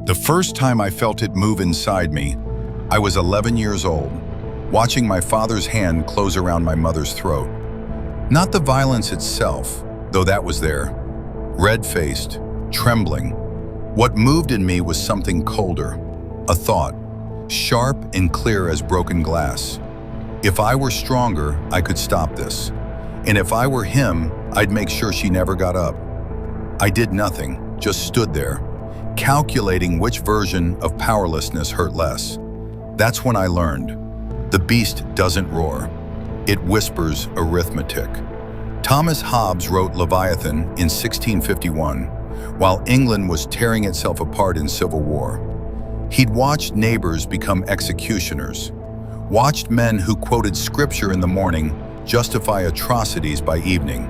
The first time I felt it move inside me, I was 11 years old, watching my father's hand close around my mother's throat. Not the violence itself, though that was there. Red-faced, trembling. What moved in me was something colder, a thought, sharp and clear as broken glass. If I were stronger, I could stop this. And if I were him, I'd make sure she never got up. I did nothing, just stood there, calculating which version of powerlessness hurt less. That's when I learned. The beast doesn't roar. It whispers arithmetic. Thomas Hobbes wrote Leviathan in 1651, while England was tearing itself apart in civil war. He'd watched neighbors become executioners, watched men who quoted scripture in the morning justify atrocities by evening,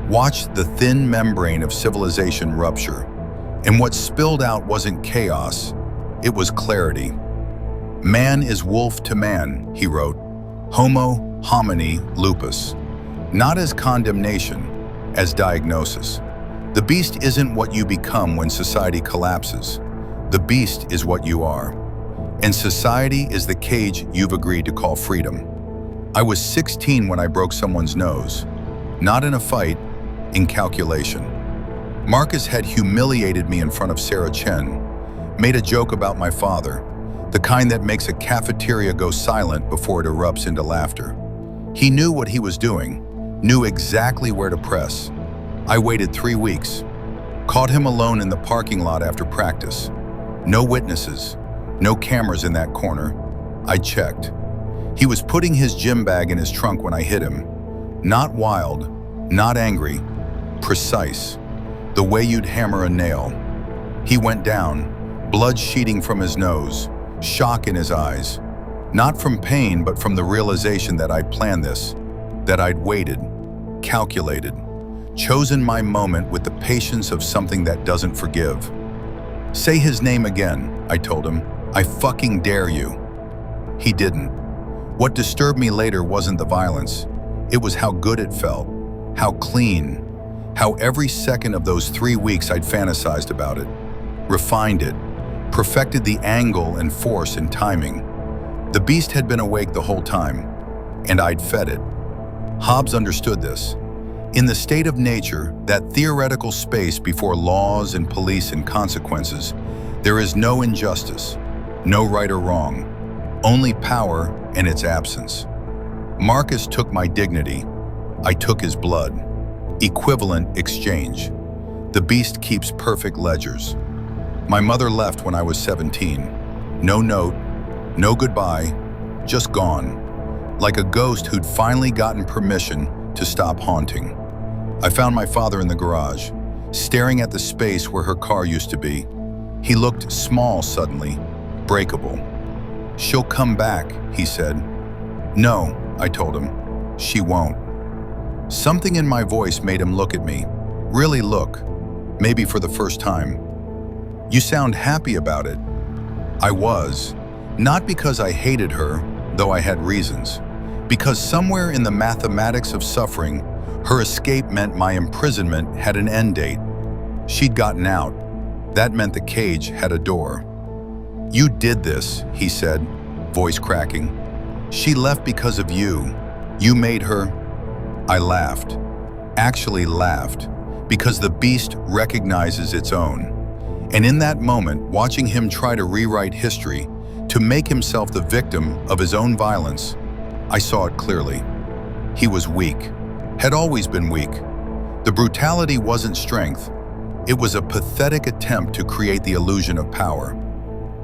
watched the thin membrane of civilization rupture. And what spilled out wasn't chaos, it was clarity. Man is wolf to man, he wrote, homo homini lupus. Not as condemnation, as diagnosis. The beast isn't what you become when society collapses. The beast is what you are. And society is the cage you've agreed to call freedom. I was 16 when I broke someone's nose. Not in a fight, in calculation. Marcus had humiliated me in front of Sarah Chen, made a joke about my father, the kind that makes a cafeteria go silent before it erupts into laughter. He knew what he was doing, knew exactly where to press. I waited 3 weeks, caught him alone in the parking lot after practice. No witnesses, no cameras in that corner. I checked. He was putting his gym bag in his trunk when I hit him. Not wild, not angry, precise. The way you'd hammer a nail. He went down, blood sheeting from his nose, shock in his eyes. Not from pain, but from the realization that I'd planned this, that I'd waited, calculated, chosen my moment with the patience of something that doesn't forgive. Say his name again, I told him. I fucking dare you. He didn't. What disturbed me later wasn't the violence. It was how good it felt, how clean, how every second of those 3 weeks I'd fantasized about it, refined it, perfected the angle and force and timing. The beast had been awake the whole time, and I'd fed it. Hobbes understood this. In the state of nature, that theoretical space before laws and police and consequences, there is no injustice, no right or wrong, only power and its absence. Marcus took my dignity. I took his blood. Equivalent exchange. The beast keeps perfect ledgers. My mother left when I was 17. No note, no goodbye, just gone. Like a ghost who'd finally gotten permission to stop haunting. I found my father in the garage, staring at the space where her car used to be. He looked small suddenly, breakable. She'll come back, he said. No, I told him, she won't. Something in my voice made him look at me, really look, maybe for the first time. You sound happy about it. I was, not because I hated her, though I had reasons, because somewhere in the mathematics of suffering, her escape meant my imprisonment had an end date. She'd gotten out. That meant the cage had a door. You did this, he said, voice cracking. She left because of you. You made her. I laughed, actually laughed, because the beast recognizes its own. And in that moment, watching him try to rewrite history, to make himself the victim of his own violence, I saw it clearly. He was weak, had always been weak. The brutality wasn't strength. It was a pathetic attempt to create the illusion of power.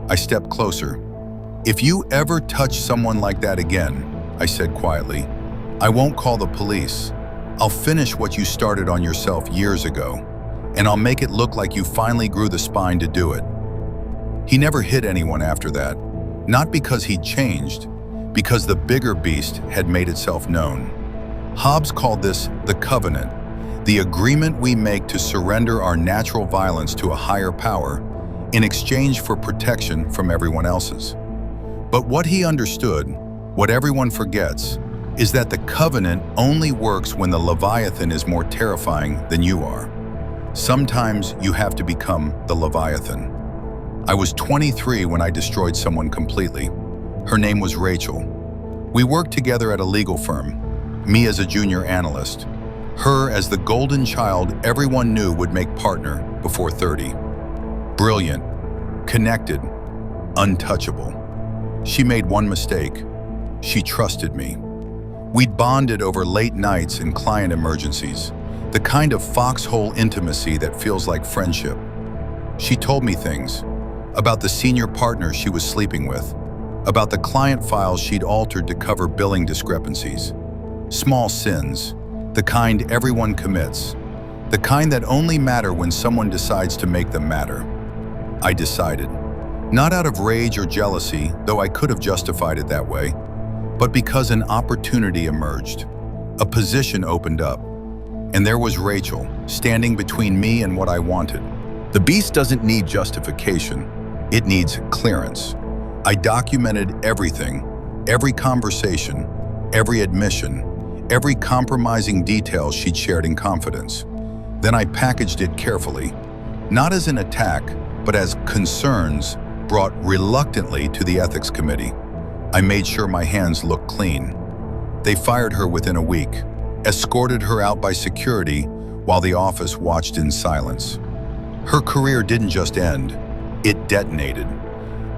I stepped closer. If you ever touch someone like that again, I said quietly, I won't call the police. I'll finish what you started on yourself years ago, and I'll make it look like you finally grew the spine to do it. He never hit anyone after that, not because he'd changed, because the bigger beast had made itself known. Hobbes called this the covenant, the agreement we make to surrender our natural violence to a higher power in exchange for protection from everyone else's. But what he understood, what everyone forgets, is that the covenant only works when the Leviathan is more terrifying than you are. Sometimes you have to become the Leviathan. I was 23 when I destroyed someone completely. Her name was Rachel. We worked together at a legal firm, me as a junior analyst, her as the golden child everyone knew would make partner before 30. Brilliant, connected, untouchable. She made one mistake. She trusted me. We'd bonded over late nights and client emergencies, the kind of foxhole intimacy that feels like friendship. She told me things about the senior partner she was sleeping with, about the client files she'd altered to cover billing discrepancies. Small sins, the kind everyone commits, the kind that only matter when someone decides to make them matter. I decided, not out of rage or jealousy, though I could have justified it that way, but because an opportunity emerged. A position opened up, and there was Rachel, standing between me and what I wanted. The beast doesn't need justification, it needs clearance. I documented everything, every conversation, every admission, every compromising detail she'd shared in confidence. Then I packaged it carefully, not as an attack, but as concerns brought reluctantly to the ethics committee. I made sure my hands looked clean. They fired her within a week, escorted her out by security while the office watched in silence. Her career didn't just end, it detonated.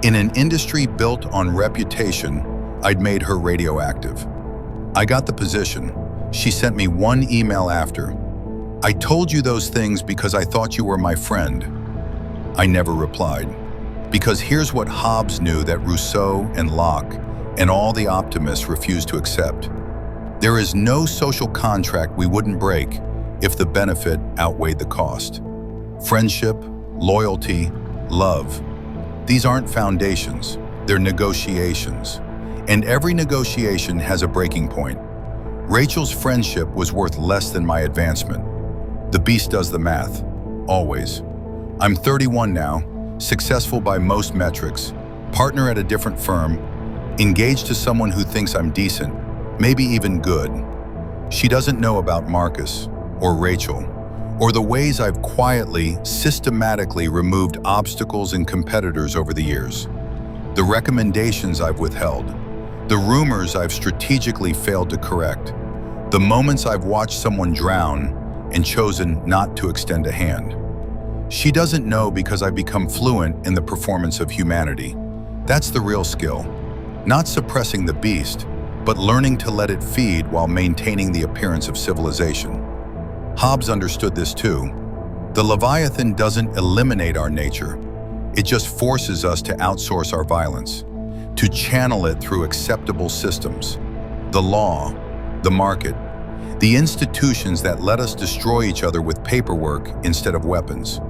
In an industry built on reputation, I'd made her radioactive. I got the position. She sent me one email after. I told you those things because I thought you were my friend. I never replied. Because here's what Hobbes knew that Rousseau and Locke and all the optimists refused to accept. There is no social contract we wouldn't break if the benefit outweighed the cost. Friendship, loyalty, love. These aren't foundations, they're negotiations. And every negotiation has a breaking point. Rachel's friendship was worth less than my advancement. The beast does the math, always. I'm 31 now, successful by most metrics, partner at a different firm, engaged to someone who thinks I'm decent, maybe even good. She doesn't know about Marcus or Rachel, or the ways I've quietly, systematically removed obstacles and competitors over the years, the recommendations I've withheld, the rumors I've strategically failed to correct, the moments I've watched someone drown and chosen not to extend a hand. She doesn't know because I've become fluent in the performance of humanity. That's the real skill. Not suppressing the beast, but learning to let it feed while maintaining the appearance of civilization. Hobbes understood this too. The Leviathan doesn't eliminate our nature. It just forces us to outsource our violence, to channel it through acceptable systems. The law, the market, the institutions that let us destroy each other with paperwork instead of weapons.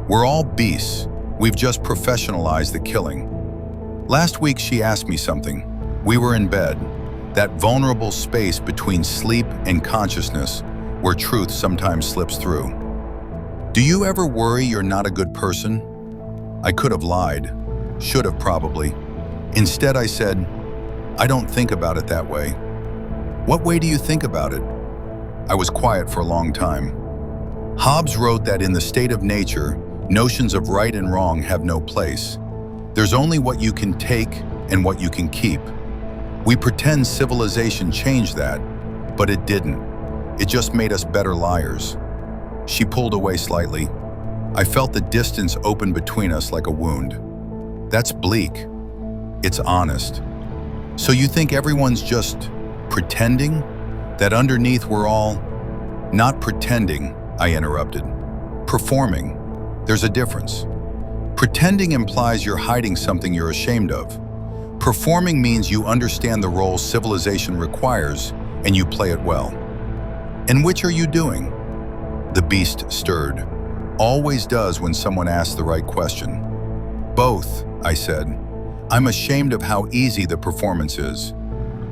We're all beasts. We've just professionalized the killing. Last week she asked me something. We were in bed, that vulnerable space between sleep and consciousness where truth sometimes slips through. Do you ever worry you're not a good person? I could have lied, should have probably. Instead I said, I don't think about it that way. What way do you think about it? I was quiet for a long time. Hobbes wrote that in the state of nature, notions of right and wrong have no place. There's only what you can take and what you can keep. We pretend civilization changed that, but it didn't. It just made us better liars. She pulled away slightly. I felt the distance open between us like a wound. That's bleak. It's honest. So you think everyone's just pretending? That underneath we're all not pretending, I interrupted. Performing. There's a difference. Pretending implies you're hiding something you're ashamed of. Performing means you understand the role civilization requires and you play it well. And which are you doing? The beast stirred. Always does when someone asks the right question. Both, I said. I'm ashamed of how easy the performance is.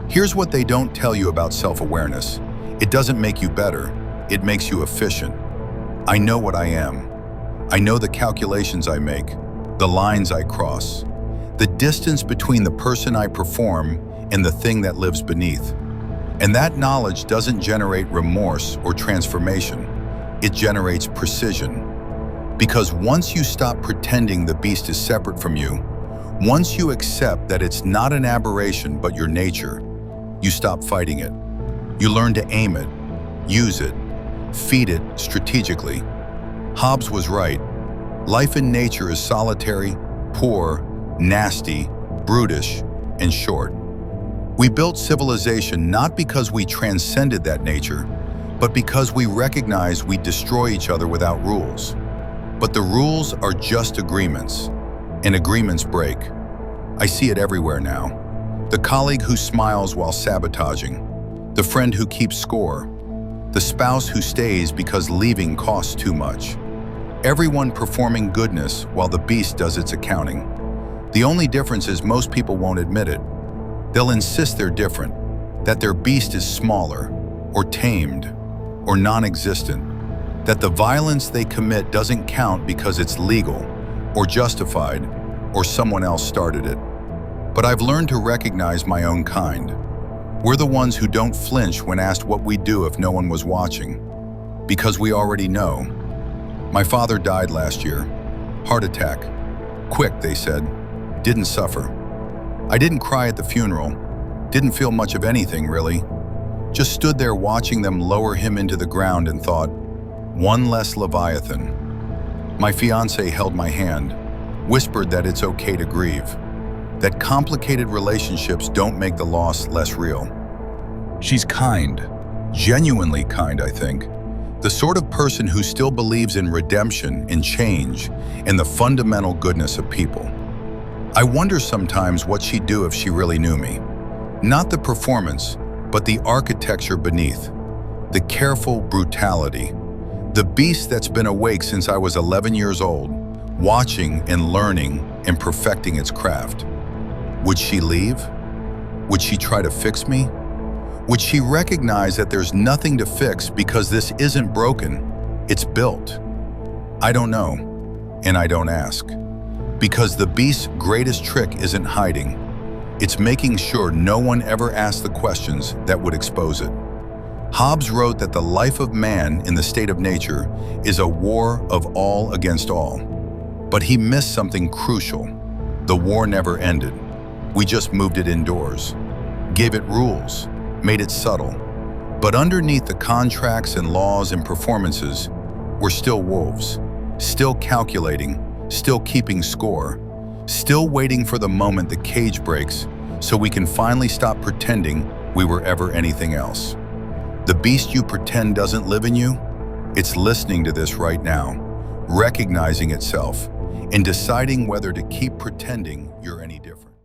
Here's what they don't tell you about self-awareness. It doesn't make you better, it makes you efficient. I know what I am. I know the calculations I make, the lines I cross, the distance between the person I perform and the thing that lives beneath. And that knowledge doesn't generate remorse or transformation. It generates precision. Because once you stop pretending the beast is separate from you, once you accept that it's not an aberration but your nature, you stop fighting it. You learn to aim it, use it, feed it strategically. Hobbes was right. Life in nature is solitary, poor, nasty, brutish, and short. We built civilization not because we transcended that nature, but because we recognize we destroy each other without rules. But the rules are just agreements, and agreements break. I see it everywhere now. The colleague who smiles while sabotaging, the friend who keeps score, the spouse who stays because leaving costs too much. Everyone performing goodness while the beast does its accounting. The only difference is most people won't admit it. They'll insist they're different, that their beast is smaller, or tamed, or non-existent, that the violence they commit doesn't count because it's legal, or justified, or someone else started it. But I've learned to recognize my own kind. We're the ones who don't flinch when asked what we'd do if no one was watching, because we already know. My father died last year. Heart attack. Quick, they said. Didn't suffer. I didn't cry at the funeral. Didn't feel much of anything, really. Just stood there watching them lower him into the ground and thought, one less Leviathan. My fiancée held my hand, whispered that it's okay to grieve, that complicated relationships don't make the loss less real. She's kind, genuinely kind, I think. The sort of person who still believes in redemption, in change, in the fundamental goodness of people. I wonder sometimes what she'd do if she really knew me. Not the performance, but the architecture beneath, the careful brutality, the beast that's been awake since I was 11 years old, watching and learning and perfecting its craft. Would she leave? Would she try to fix me? Would she recognize that there's nothing to fix because this isn't broken, it's built? I don't know, and I don't ask. Because the beast's greatest trick isn't hiding. It's making sure no one ever asks the questions that would expose it. Hobbes wrote that the life of man in the state of nature is a war of all against all. But he missed something crucial. The war never ended. We just moved it indoors, gave it rules, made it subtle. But underneath the contracts and laws and performances, we're still wolves, still calculating, still keeping score, still waiting for the moment the cage breaks so we can finally stop pretending we were ever anything else. The beast you pretend doesn't live in you, it's listening to this right now, recognizing itself, and deciding whether to keep pretending you're any different.